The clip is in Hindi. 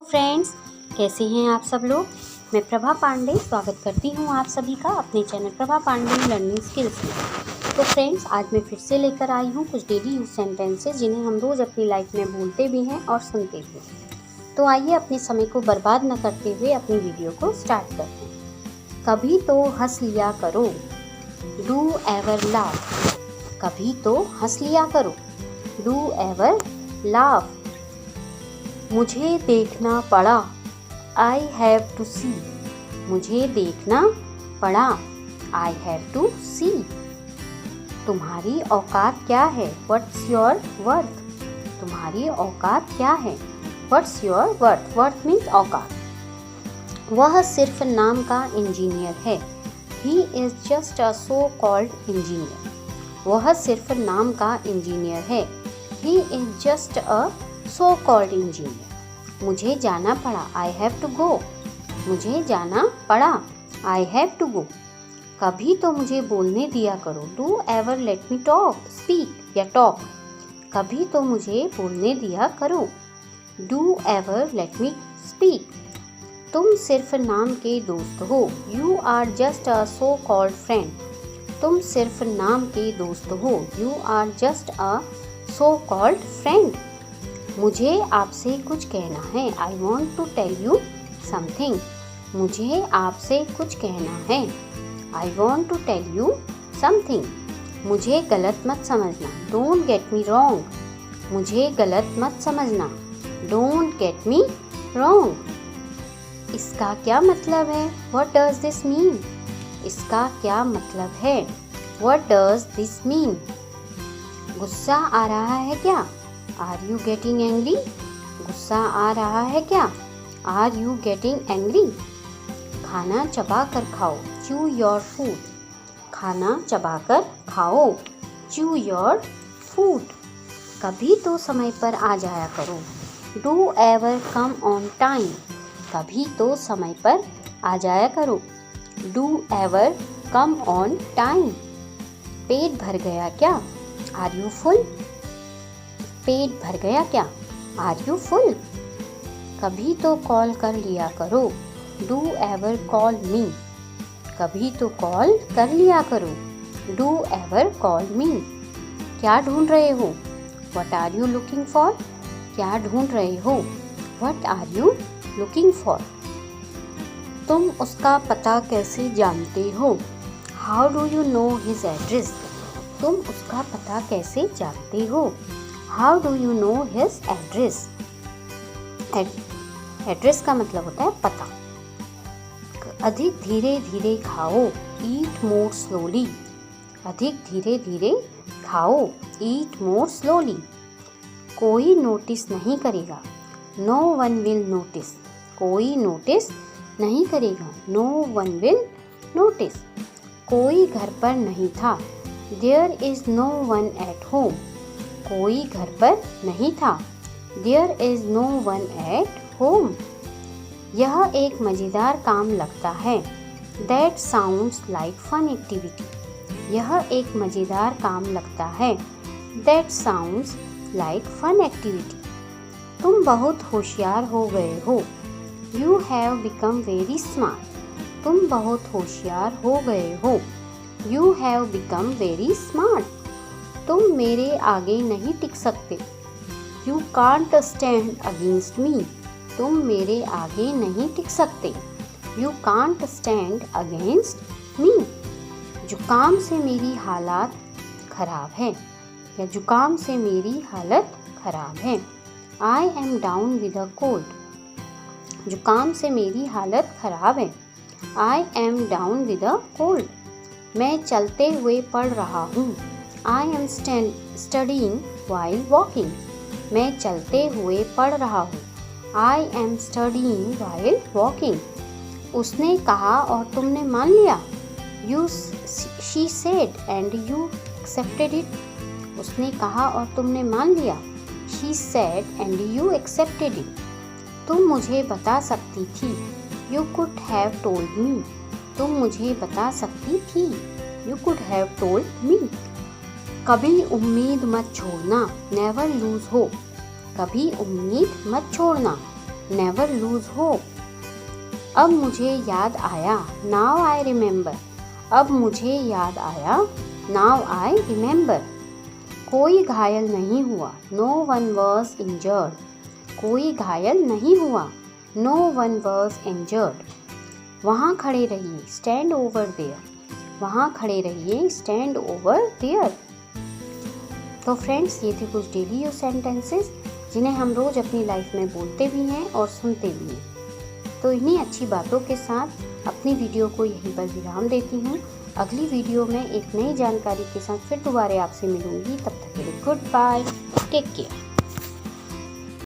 फ्रेंड्स, कैसे हैं आप सब लोग। मैं प्रभा पांडे स्वागत करती हूं आप सभी का अपने channel Prabha Pandey learning skills में। तो फ्रेंड्स, आज मैं फिर से लेकर आई हूं कुछ डेली यूज सेंटेंसेस जिन्हें हम रोज़ अपनी लाइफ में बोलते भी हैं और सुनते भी हैं। तो आइए अपने समय को बर्बाद न करते हुए अपनी वीडियो को स्टार्ट करते हैं। कभी तो हंस लिया करो, डू एवर लाफ। कभी तो हंस लिया करो, डू एवर लाफ। मुझे देखना पड़ा, आई हैव टू सी। मुझे देखना पड़ा, आई हैव टू सी। तुम्हारी औकात क्या है, व्हाट्स योर वर्थ। तुम्हारी औकात क्या है, what's your worth. Worth means औकात। वह सिर्फ नाम का इंजीनियर है, he is just a so called engineer. वह सिर्फ नाम का इंजीनियर है, he is just a so called engineer. मुझे जाना पड़ा, आई हैव टू गो। मुझे जाना पड़ा, आई हैव टू गो। कभी तो मुझे बोलने दिया करो, do ever let me talk. Speak या टॉक। कभी तो मुझे बोलने दिया करो, do ever let me speak. तुम सिर्फ नाम के दोस्त हो, you are just a so called friend. तुम सिर्फ नाम के दोस्त हो, you are just a so called friend. मुझे आपसे कुछ कहना है, I want to tell you something. मुझे आपसे कुछ कहना है, I want to tell you something. मुझे गलत मत समझना, डोंट गेट मी रॉन्ग। मुझे गलत मत समझना, डोंट गेट मी रॉन्ग। इसका क्या मतलब है, व्हाट डज दिस मीन। इसका क्या मतलब है, व्हाट डज दिस मीन। गुस्सा आ रहा है क्या, आर यू गेटिंग एंग्री। गुस्सा आ रहा है क्या, आर यू गेटिंग एंग्री। खाना चबा कर खाओ, च्यू योर फूड। खाना चबा कर खाओ, च्यू योर फूड। कभी तो समय पर आ जाया करो, do ever come on time. कभी तो समय पर आ जाया करो, do ever come on time. पेट भर गया क्या, आर यू फुल। पेट भर गया क्या, आर यू फुल। कभी तो कॉल कर लिया करो, डू एवर कॉल मी। कभी तो कॉल कर लिया करो, डू एवर कॉल मी। क्या ढूंढ रहे हो, what are you looking for. क्या ढूंढ रहे हो, what are you looking for. तुम उसका पता कैसे जानते हो, how do you know his address. तुम उसका पता कैसे जानते हो, how do you know his address. Address का मतलब होता है पता। अधिक धीरे धीरे खाओ, ईट मोर स्लोली। अधिक धीरे धीरे खाओ, ईट मोर स्लोली। कोई नोटिस नहीं करेगा, नो वन विल नोटिस। कोई नोटिस नहीं करेगा, नो वन विल नोटिस। कोई घर पर नहीं था, there is no one at home. कोई घर पर नहीं था, there is no one at home. यह एक मज़ेदार काम लगता है, that sounds like fun activity. यह एक मज़ेदार काम लगता है, that sounds like fun activity. तुम बहुत होशियार हो गए हो, you have become very smart. तुम बहुत होशियार हो गए हो, you have become very smart. तुम मेरे आगे नहीं टिक सकते, you can't stand against me. तुम मेरे आगे नहीं टिक सकते, you can't stand against me. जुकाम से मेरी हालत खराब है, या जुकाम से मेरी हालत खराब है, I am down with a cold. जुकाम से मेरी हालत खराब है, I am down with a cold. मैं चलते हुए पढ़ रहा हूँ, I am studying while walking. मैं चलते हुए पढ़ रहा हूँ, I am studying while walking. उसने कहा और तुमने मान लिया, she said and you accepted it. उसने कहा और तुमने मान लिया, she said and you accepted it. तुम मुझे बता सकती थी, you could have told me. तुम मुझे बता सकती थी, you could have told me. कभी उम्मीद मत छोड़ना, नेवर लूज होप। कभी उम्मीद मत छोड़ना, नेवर लूज होप। अब मुझे याद आया, नाउ आई रिमेंबर। अब मुझे याद आया, नाउ आई रिमेंबर। कोई घायल नहीं हुआ, नो वन वॉज इंजर्ड। कोई घायल नहीं हुआ, नो वन वॉज इंजर्ड। वहाँ खड़े रहिए, स्टैंड ओवर देयर। वहाँ खड़े रहिए, स्टैंड ओवर देयर। तो फ्रेंड्स, ये थे कुछ डेली यूज सेंटेंसेस जिन्हें हम रोज़ अपनी लाइफ में बोलते भी हैं और सुनते भी हैं। तो इन्हीं अच्छी बातों के साथ अपनी वीडियो को यहीं पर विराम देती हूँ। अगली वीडियो में एक नई जानकारी के साथ फिर दोबारा आपसे मिलूंगी। तब तक के लिए गुड बाय, टेक केयर।